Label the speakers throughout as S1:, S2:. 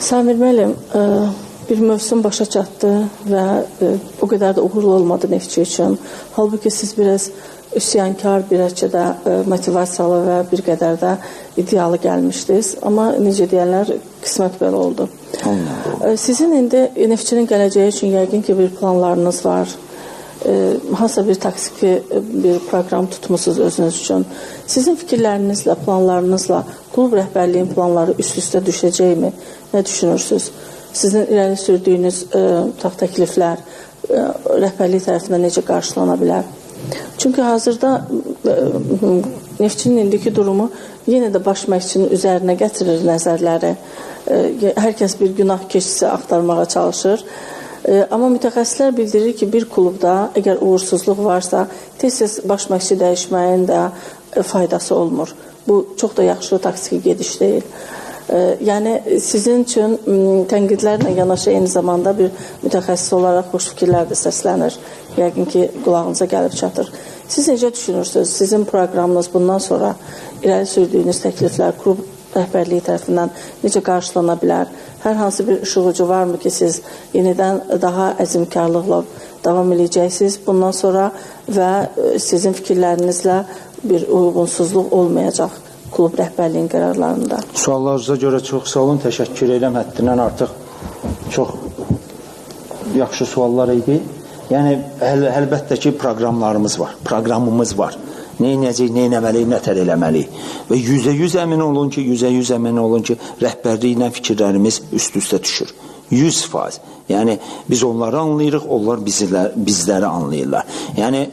S1: Samir müəllim, bir mövsüm başa çatdı və o qədər də uğurlu olmadı Neftçi üçün. Halbuki siz biraz üsyankar, bir də motivasiyalı və bir qədər də idealı gəlmişdiniz. Amma necə deyərlər, qismət belə oldu. Sizin indi Neftçinin gələcəyi üçün yəqin ki bir planlarınız var. Hansısa bir taksiki bir proqram tutmusunuz özünüz üçün. Sizin fikirlərinizlə, planlarınızla klub rəhbərliyin planları üst-üstə düşəcəkmi? Nə düşünürsünüz? Sizin irəli sürdüyünüz təkliflər rəhbərlik tərəfindən necə qarşılana bilər? Çünki hazırda Neftçinin indiki durumu yenə də baş məşqçinin üzərinə gətirir nəzərləri. Hər kəs bir günah keçisi axtarmağa çalışır. Amma mütəxəssislər bildirir ki, bir klubda əgər uğursuzluq varsa, tez-tez baş məşqçi dəyişməyin də faydası olmur. Bu çox da yaxşı taksiki gediş deyil. Yəni sizin üçün tənqidlərlə yanaşı eyni zamanda bir mütəxəssis olaraq xoş fikirlər də səslənir. Yəqin ki, qulağınıza gəlib çatır. Siz necə düşünürsünüz? Sizin proqramınız bundan sonra irəli sürdüyünüz təkliflər klub rəhbərliyi tərəfindən necə qarşılana bilər? Hər hansı bir işıqıcı varmı ki, siz yenidən daha əzmkarlıqla davam edəcəksiniz bundan sonra və sizin fikirlərinizlə bir uyğunsuzluq olmayacaq klub rəhbərliyin qərarlarında?
S2: Suallarınıza görə çox sağ olun, təşəkkür edirəm. Həddindən artıq çox yaxşı suallar idi. Yəni, əlbəttə ki, proqramlarımız var, proqramımız var. Nə edəcək, nə etməliyik, nətər eləməliyik. Və 100% əmin olun ki, rəhbərliklə fikirlərimiz üst-üstə düşür. 100%. Yəni, biz onları anlayırıq, onlar bizləri anlayırlar. Yəni,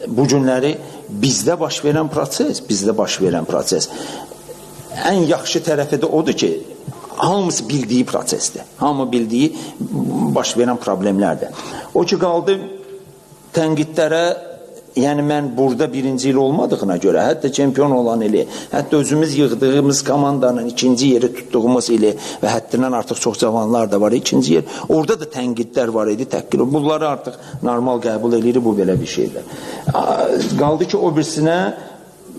S2: bu günləri bizdə baş verən proses, ən yaxşı tərəfi də odur ki, hamısı bildiyi prosesdir. Hamı bildiyi baş verən problemlərdir. O ki, qaldı tənqidlərə, yəni mən burada birinci il olmadığına görə, hətta çempion olan ili, hətta özümüz yığdığımız komandanın ikinci yeri tutduğumuz ili və həddindən artıq çox cavanlar da var, ikinci yer. Orada da tənqidlər var idi, təhqir. Bunları artıq normal qəbul edirik, bu belə bir şeydir. Qaldı ki, o birisinə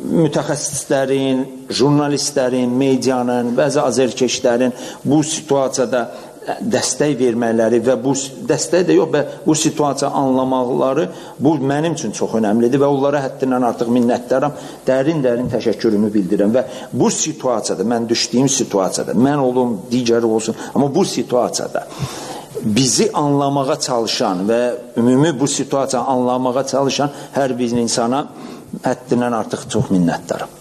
S2: mütəxəssislərin, jurnalistlərin, medianın, bəzi azərkeşlərin bu situasiyada dəstək vermələri və bu dəstək də yox, bu situasiya anlamaqları bu mənim üçün çox önəmlidir və onlara həddindən artıq minnətdaram, dərin təşəkkürümü bildirirəm və bu situasiyada, mən düşdüyüm situasiyada, mən olum, digəri olsun, amma bu situasiyada bizi anlamağa çalışan və ümumi bu situasiyanı anlamağa çalışan hər bir insana həddindən artıq çox minnətdaram.